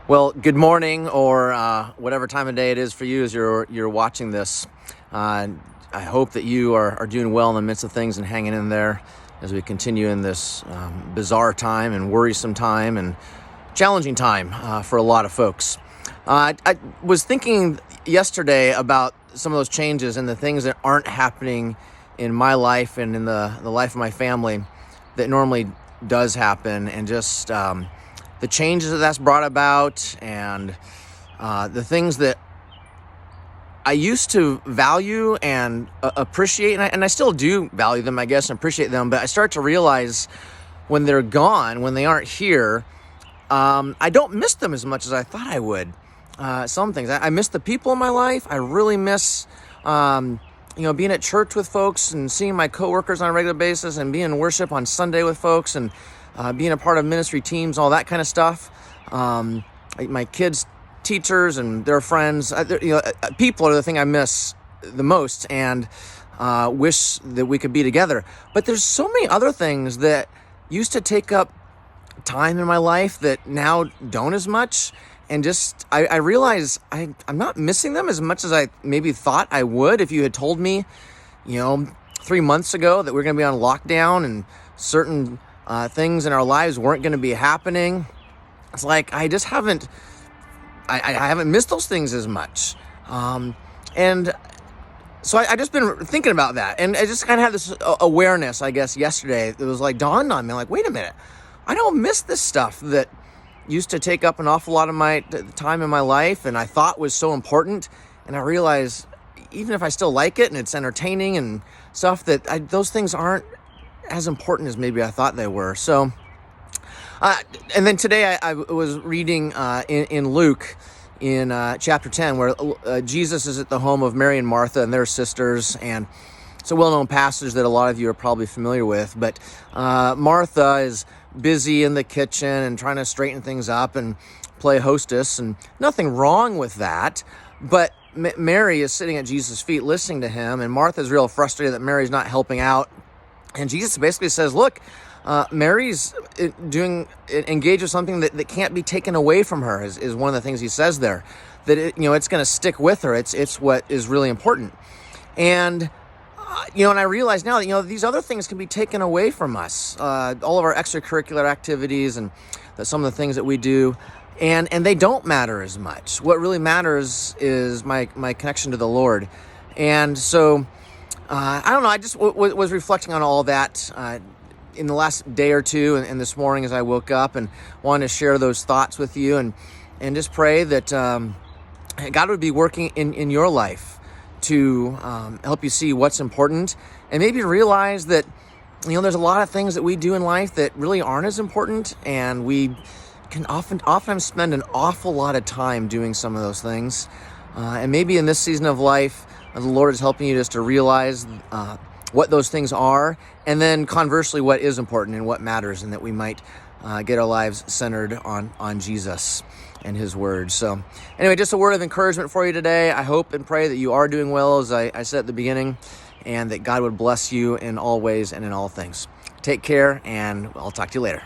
Well, good morning, or whatever time of day it is for you as you're watching this. I hope that you are doing well in the midst of things and hanging in there as we continue in this bizarre time and worrisome time and challenging time for a lot of folks. I was thinking yesterday about some of those changes and the things that aren't happening in my life and in the life of my family that normally does happen, and just the changes that's brought about, and the things that I used to value and appreciate, and I still do value them, I guess, and appreciate them, but I start to realize when they're gone, when they aren't here, I don't miss them as much as I thought I would. Some things. I miss the people in my life. I really miss being at church with folks and seeing my coworkers on a regular basis, and being in worship on Sunday with folks, and being a part of ministry teams, all that kind of stuff. My kids' teachers and their friends, people are the thing I miss the most, and wish that we could be together. But there's so many other things that used to take up time in my life that now don't as much. And just, I realize I'm not missing them as much as I maybe thought I would. If you had told me, 3 months ago that we're going to be on lockdown and certain things in our lives weren't going to be happening, it's like I just haven't missed those things as much. And so I just been thinking about that, and I just kind of had this awareness, I guess, yesterday. It was like dawned on me, like, wait a minute, I don't miss this stuff that used to take up an awful lot of my time in my life and I thought was so important. And I realized, even if I still like it and it's entertaining and stuff, that those things aren't as important as maybe I thought they were. So, and then today I was reading in Luke in chapter 10, where Jesus is at the home of Mary and Martha and their sisters. And it's a well-known passage that a lot of you are probably familiar with. But Martha is busy in the kitchen and trying to straighten things up and play hostess, and nothing wrong with that. But Mary is sitting at Jesus' feet listening to him, and Martha's real frustrated that Mary's not helping out. And Jesus basically says, look, Mary's engaged with something that can't be taken away from her, is one of the things he says there. That it's going to stick with her. It's what is really important. And and I realize now that, these other things can be taken away from us, all of our extracurricular activities and some of the things that we do, and they don't matter as much. What really matters is my connection to the Lord. And so, I don't know, I just was reflecting on all that in the last day or two, and this morning as I woke up, and wanted to share those thoughts with you, and just pray that God would be working in your life to help you see what's important, and maybe realize that there's a lot of things that we do in life that really aren't as important, and we can often spend an awful lot of time doing some of those things. And maybe in this season of life, the Lord is helping you just to realize what those things are, and then conversely what is important and what matters, and that we might get our lives centered on Jesus and his word. So anyway, just a word of encouragement for you today. I hope and pray that you are doing well, as I said at the beginning, and that God would bless you in all ways and in all things. Take care, and I'll talk to you later.